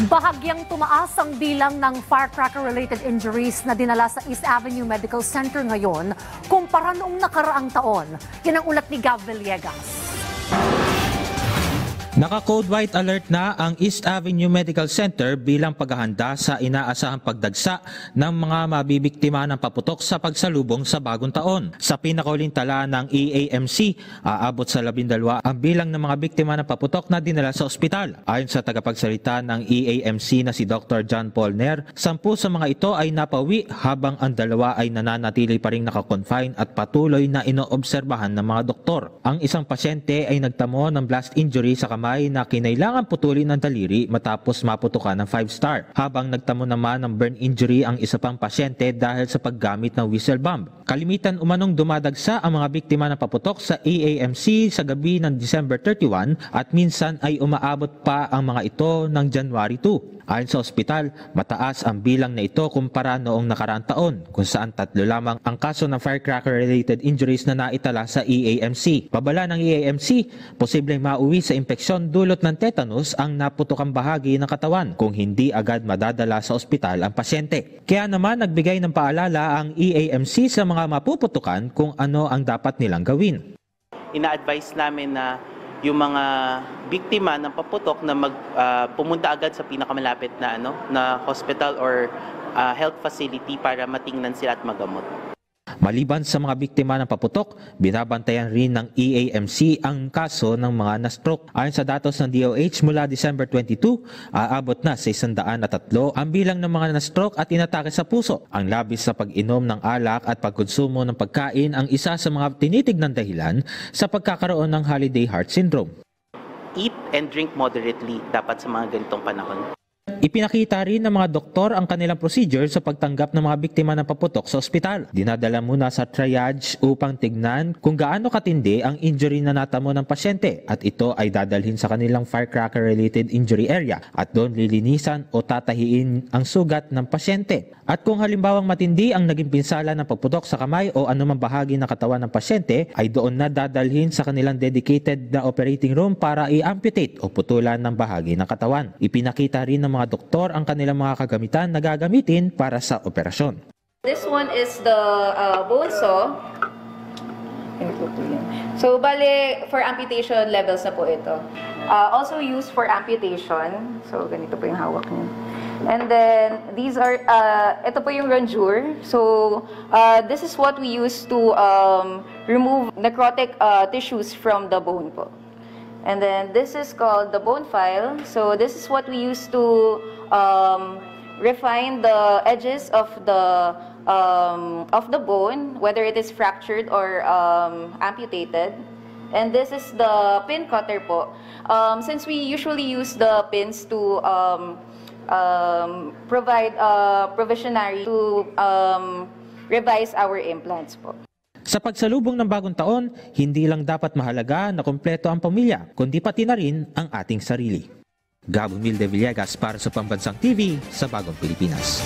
Bahagyang tumaas ang bilang ng firecracker-related injuries na dinala sa East Avenue Medical Center ngayon kumpara noong nakaraang taon. Yan ang ulat ni Gav Villegas. Naka-code white alert na ang East Avenue Medical Center bilang paghahanda sa inaasahang pagdagsa ng mga mabibiktima ng paputok sa pagsalubong sa bagong taon. Sa pinakauling tala ng EAMC, aabot sa 12 ang bilang ng mga biktima ng paputok na dinala sa ospital. Ayon sa tagapagsalita ng EAMC na si Dr. John Paul Nair, 10 sa mga ito ay napawi habang ang 2 ay nananatili pa ring nakakonfine at patuloy na inoobserbahan ng mga doktor. Ang isang pasyente ay nagtamo ng blast injury sa kamay na kinailangan putulin ang daliri matapos maputukan ng 5-star, habang nagtamo naman ng burn injury ang isa pang pasyente dahil sa paggamit ng whistle bomb. Kalimitan umanong dumadagsa ang mga biktima ng paputok sa EAMC sa gabi ng December 31 at minsan ay umaabot pa ang mga ito ng January 2. Ayon sa ospital, mataas ang bilang na ito kumpara noong nakaraang taon kung saan 3 lamang ang kaso ng firecracker-related injuries na naitala sa EAMC. Babala ng EAMC, posibleng mauwi sa impeksyon dulot ng tetanus ang naputokang bahagi ng katawan kung hindi agad madadala sa ospital ang pasyente. Kaya naman nagbigay ng paalala ang EAMC sa mga mapuputukan kung ano ang dapat nilang gawin. Ina-advise namin na yung mga biktima ng paputok na pumunta agad sa pinakamalapit na na hospital or health facility para matingnan sila at magamot. Maliban sa mga biktima ng paputok, binabantayan rin ng EAMC ang kaso ng mga na-stroke. Ayon sa datos ng DOH mula December 22, aabot na sa 103 ang bilang ng mga na-stroke at inatake sa puso. Ang labis sa pag-inom ng alak at pagkonsumo ng pagkain ang isa sa mga tinitignan dahilan sa pagkakaroon ng holiday heart syndrome. Eat and drink moderately dapat sa mga ganitong panahon. Ipinakita rin ng mga doktor ang kanilang procedure sa pagtanggap ng mga biktima ng paputok sa ospital. Dinadala muna sa triage upang tignan kung gaano katindi ang injury na natamo ng pasyente at ito ay dadalhin sa kanilang firecracker-related injury area at doon lilinisan o tatahiin ang sugat ng pasyente. At kung halimbawang matindi ang naging pinsala ng paputok sa kamay o anumang bahagi ng katawan ng pasyente, ay doon na dadalhin sa kanilang dedicated na operating room para i-amputate o putulan ng bahagi ng katawan. Ipinakita rin ng mga doktor ang kanilang mga kagamitan na gagamitin para sa operasyon. This one is the bone saw. So, bale, for amputation levels na po ito. Also used for amputation. So, ganito po yung hawak niya. And then, these are, ito po yung rongeur. So, this is what we use to remove necrotic tissues from the bone po. And then this is called the bone file. So this is what we use to refine the edges of the bone, whether it is fractured or amputated. And this is the pin cutter po. Since we usually use the pins to provide provisionary to revise our implants po. Sa pagsalubong ng bagong taon, hindi lang dapat mahalaga na kumpleto ang pamilya, kundi pati na rin ang ating sarili. Gab Villegas para sa Pambansang TV sa Bagong Pilipinas.